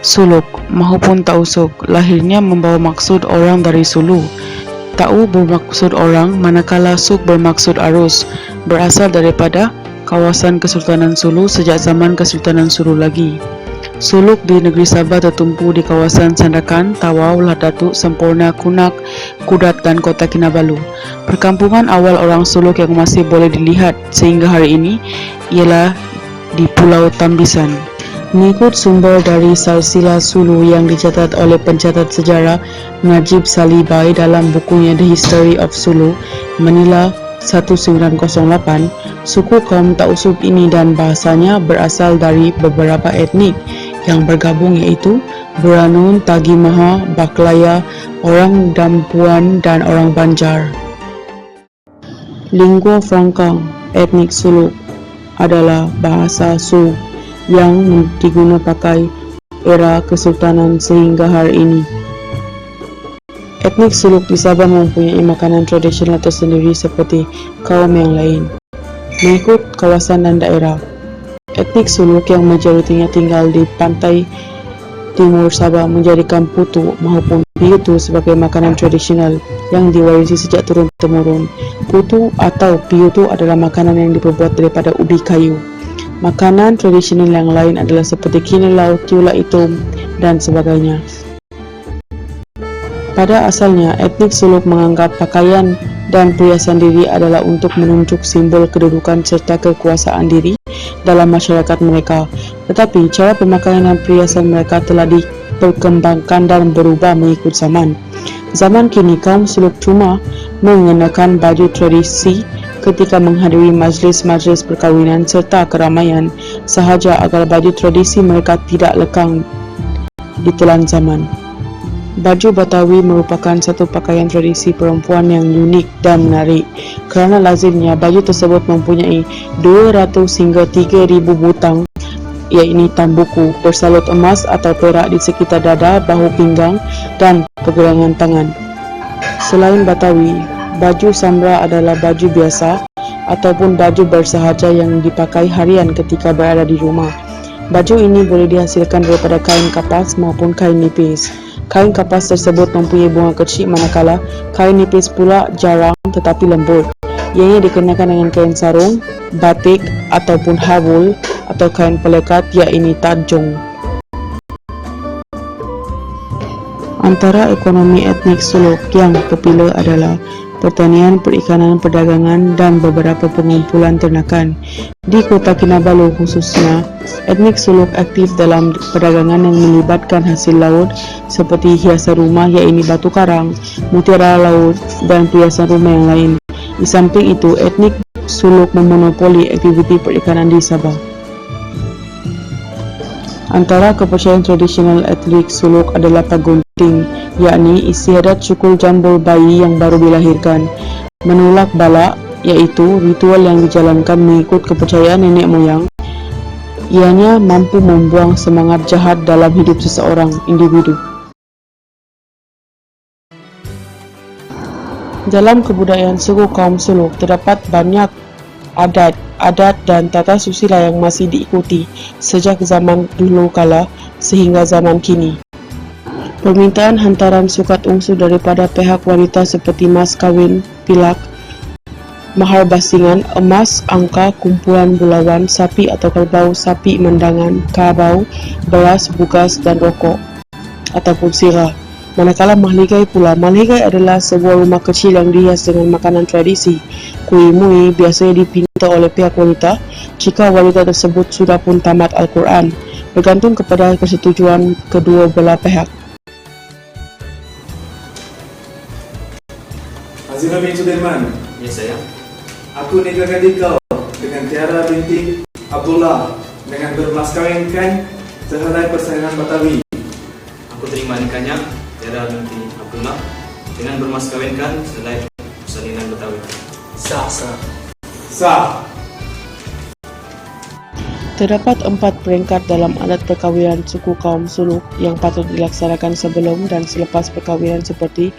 Suluk mahupun tausuk lahirnya membawa maksud orang dari Sulu. Tau bermaksud orang, manakala suk bermaksud arus, berasal daripada kawasan Kesultanan Sulu sejak zaman Kesultanan Sulu lagi. Suluk di negeri Sabah tertumpu di kawasan Sandakan, Tawau, Lahdatuk, Semporna, Kunak, Kudat dan Kota Kinabalu. Perkampungan awal orang Suluk yang masih boleh dilihat sehingga hari ini ialah di Pulau Tambisan. Mengikut sumber dari Silsilah Sulu yang dicatat oleh pencatat sejarah Najib Salibai dalam bukunya The History of Sulu, Manila 1908, suku kaum Tausug ini dan bahasanya berasal dari beberapa etnik yang bergabung yaitu Buranun, Tagimaha, Baklaya, orang Dampuan dan orang Banjar. Lingua franca etnik Suluk adalah bahasa Suluk yang digunakan pakai era Kesultanan sehingga hari ini. Etnik Suluk di Sabah mempunyai makanan tradisional tersendiri seperti kaum yang lain. Mengikut kawasan dan daerah, etnik Suluk yang majoritinya tinggal di pantai timur Sabah menjadikan putu maupun piutu sebagai makanan tradisional yang diwarisi sejak turun-temurun. Putu atau piutu adalah makanan yang diperbuat daripada ubi kayu. Makanan tradisional yang lain adalah seperti kinelau, tiula itum, dan sebagainya. Pada asalnya, etnik Suluk menganggap pakaian dan perhiasan diri adalah untuk menunjuk simbol kedudukan serta kekuasaan diri dalam masyarakat mereka. Tetapi, cara pemakaian dan perhiasan mereka telah diperkembangkan dan berubah mengikut zaman. Zaman kini, kaum Suluk cuma mengenakan baju tradisi ketika menghadiri majlis-majlis perkahwinan serta keramaian sahaja agar baju tradisi mereka tidak lekang ditelan zaman. Baju Batawi merupakan satu pakaian tradisi perempuan yang unik dan menarik kerana lazimnya baju tersebut mempunyai 200 hingga 3,000 butang, iaitu tambuku bersalut emas atau perak di sekitar dada, bahu pinggang dan pergelangan tangan. Selain Batawi, baju Sambra adalah baju biasa ataupun baju bersahaja yang dipakai harian ketika berada di rumah. Baju ini boleh dihasilkan daripada kain kapas maupun kain nipis. Kain kapas tersebut mempunyai bunga kecil manakala kain nipis pula jarang tetapi lembut. Ianya dikenakan dengan kain sarung, batik ataupun habul atau kain pelekat iaitu tajong. Antara ekonomi etnik Suluk yang popular adalah pertanian, perikanan, perdagangan, dan beberapa pengumpulan ternakan. Di Kota Kinabalu khususnya, etnik Suluk aktif dalam perdagangan yang melibatkan hasil laut seperti hiasan rumah iaitu batu karang, mutiara laut, dan perhiasan rumah yang lain. Di samping itu, etnik Suluk memonopoli aktiviti perikanan di Sabah. Antara kepercayaan tradisional etnik Suluk adalah pagunting, yakni istiadat syukur jambul bayi yang baru dilahirkan, menolak bala, iaitu ritual yang dijalankan mengikut kepercayaan nenek moyang. Ianya mampu membuang semangat jahat dalam hidup seseorang individu. Dalam kebudayaan suku kaum Suluk terdapat banyak adat dan tata susila yang masih diikuti sejak zaman dulu kala sehingga zaman kini. Permintaan hantaran sukat ungsu daripada pihak wanita seperti mas kawin, pilak, mahar basingan, emas, angka, kumpulan bulawan, sapi atau kerbau, sapi mendangan, kabau, beras, bugas dan rokok ataupun sirah. Manakala mahligai pula, mahligai adalah sebuah rumah kecil yang dihias dengan makanan tradisi. Kuih muih biasanya dipinta oleh pihak wanita jika wanita tersebut sudah pun tamat Al-Quran, bergantung kepada persetujuan kedua belah pihak. Azimah bin Sulaiman. Ya sayang. Aku nikahkan kau dengan Tiara binti Abdullah dengan bermaskawinkan sehelai persaingan Batawi. Aku terima nikahnya Tiara binti Abdullah dengan bermaskawinkan sehelai persalinan Batawi. Sah. Sah. Terdapat 4 peringkat dalam adat perkahwinan suku kaum Suluk yang patut dilaksanakan sebelum dan selepas perkahwinan seperti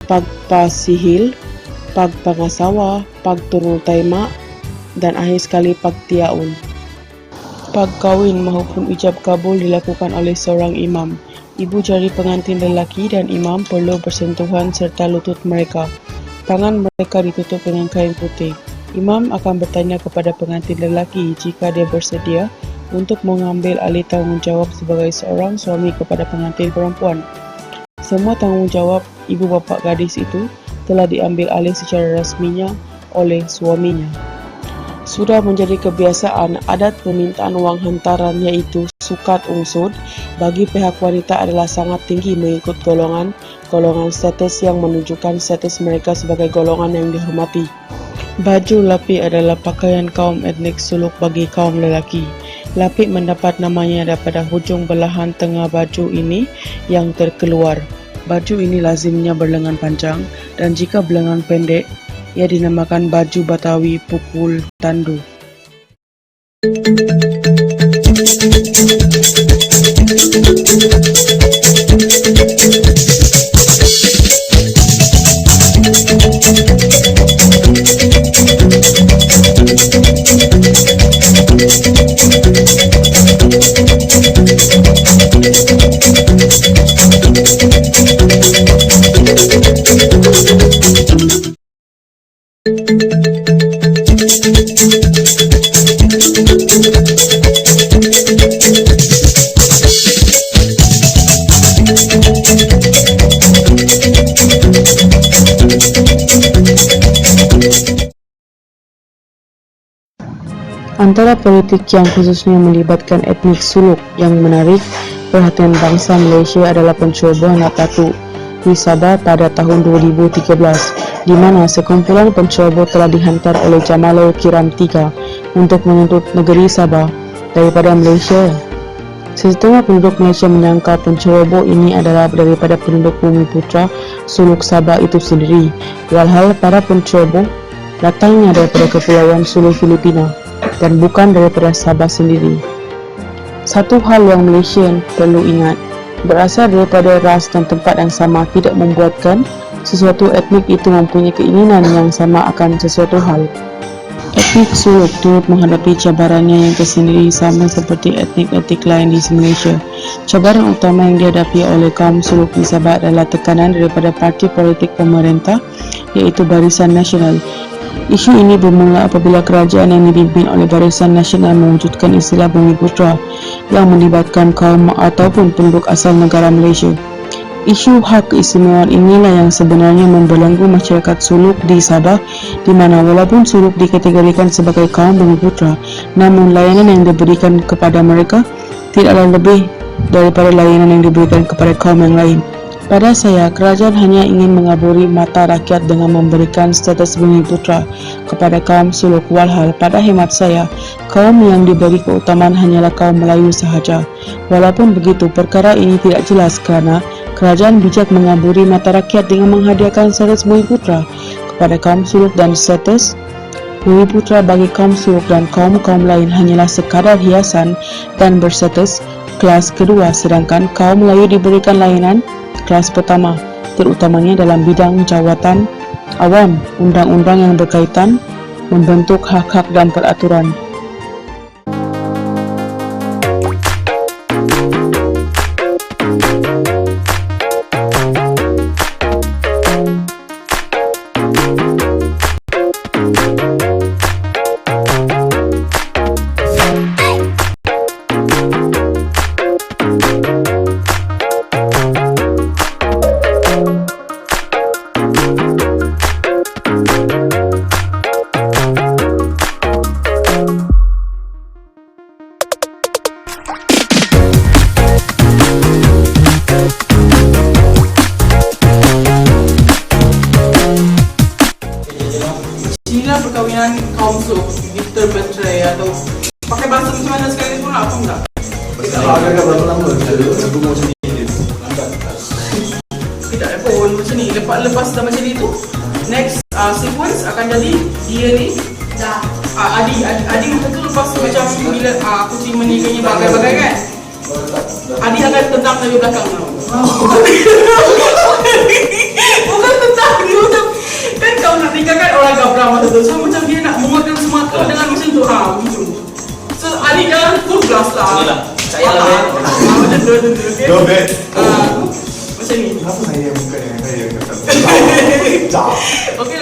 Pagpasihil, Pagpangasawa, Pagturul Taima, dan akhir sekali Pagtiaun. Pagkawin maupun ijab kabul dilakukan oleh seorang imam. Ibu jari pengantin lelaki dan imam perlu bersentuhan serta lutut mereka. Tangan mereka ditutup dengan kain putih. Imam akan bertanya kepada pengantin lelaki jika dia bersedia untuk mengambil alih tanggungjawab sebagai seorang suami kepada pengantin perempuan. Semua tanggungjawab ibu bapa gadis itu telah diambil alih secara rasminya oleh suaminya. Sudah menjadi kebiasaan, adat permintaan wang hantaran iaitu sukat ungsud bagi pihak wanita adalah sangat tinggi mengikut golongan status yang menunjukkan status mereka sebagai golongan yang dihormati. Baju lapik adalah pakaian kaum etnik Suluk bagi kaum lelaki. Lapik mendapat namanya daripada hujung belahan tengah baju ini yang terkeluar. Baju ini lazimnya berlengan panjang dan jika berlengan pendek, ia dinamakan baju Batawi pukul tandu. Antara politik yang khususnya melibatkan etnik Suluk yang menarik perhatian bangsa Malaysia adalah pencerobohan Natatu di Sabah pada tahun 2013, di mana sekumpulan penceroboh telah dihantar oleh Jamalul Kiram III untuk menuntut negeri Sabah daripada Malaysia. Setengah penduduk Malaysia menyangka penceroboh ini adalah daripada penduduk Bumiputra Suluk Sabah itu sendiri, walhal para penceroboh datangnya daripada Kepulauan Sulu Filipina dan bukan daripada Sabah sendiri. Satu hal yang Malaysian perlu ingat, berasal daripada ras dan tempat yang sama tidak membuatkan sesuatu etnik itu mempunyai keinginan yang sama akan sesuatu hal. Etnik Suluk turut menghadapi cabarannya yang tersendiri sama seperti etnik-etnik lain di Malaysia. Cabaran utama yang dihadapi oleh kaum Suluk di Sabah adalah tekanan daripada parti politik pemerintah iaitu Barisan Nasional. Isu ini bermula apabila kerajaan yang dipimpin oleh Barisan Nasional mewujudkan istilah Bumiputra yang melibatkan kaum ataupun penduduk asal negara Malaysia. Isu hak keistimewaan inilah yang sebenarnya membelenggu masyarakat Suluk di Sabah, di mana walaupun Suluk dikategorikan sebagai kaum Bumiputra, namun layanan yang diberikan kepada mereka tidaklah lebih daripada layanan yang diberikan kepada kaum yang lain. Pada saya, kerajaan hanya ingin mengaburi mata rakyat dengan memberikan status Bumiputra kepada kaum Suluk, walhal pada hemat saya, kaum yang diberi keutamaan hanyalah kaum Melayu sahaja. Walaupun begitu, perkara ini tidak jelas kerana kerajaan bijak mengaburi mata rakyat dengan menghadiahkan status Bumiputra kepada kaum Suluk dan status Bumiputra bagi kaum Suluk dan kaum-kaum lain hanyalah sekadar hiasan dan berstatus kelas kedua, sedangkan kaum Melayu diberikan layanan kelas pertama, terutamanya dalam bidang jawatan awam, undang-undang yang berkaitan membentuk hak-hak dan peraturan. Inilah perkahwinan kaum Suluk diterbenterai atau pakai bahasa macam mana sekali pun apa enggak? Agak berapa lama lagu macam ni? Tidak pun macam ni. Lepas dah macam ni tu, next sequence akan jadi dia ni dah Adi betul lepas tu macam bila aku terima nikahnya bagai-bagai kan. Adi akan tendang dari belakang tau. Bukan tendang dia macam kan kau nak nikah kan orang gabra masa tu. So macam dia nak menguatkan semua kau dengan macam tu. Begitu. So Adi jangan 17 lah. Inilah, saya lah, Ah, macam tu, okey. Dobet. Macam ni. Kenapa saya bukan yang saya kata? Okey,